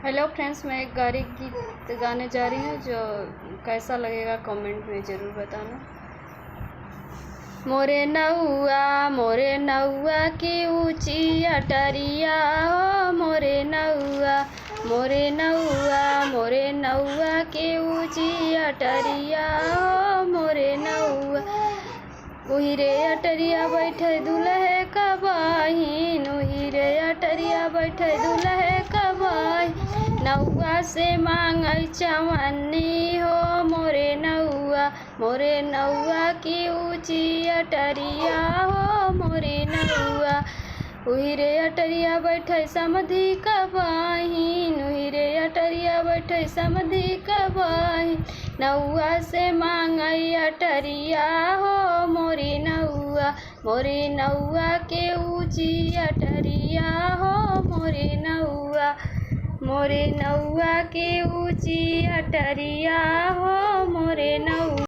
Hello friends, मैं एक गाड़ी गीत गाने जा रही हूँ जो कैसा लगेगा कमेंट में ज़रूर बताना। मोरे नौआ की ऊंची अटरिया हो, मोरे नौआ की ऊंची अटरिया हो, मोरे नौआ उहिरे अटरिया बैठे दुल्हे का बहिन, उहिरे अटरिया बैठे दुल्हे का बहिन, नौआ से मांगई चवन्नी हो, मोरे नौआ की ऊंची अटरिया हो, मोरे नौआ उहिरे अटरिया बैठे समधी का बहिन, उहिरे अटरिया बैठे समधी का बहिन, नौआ से मांगई अटरिया हो, मोरे नौआ के ऊंची अटरिया हो, मोरे नौआ के ऊंची अटरिया हो, मोरे नौआ।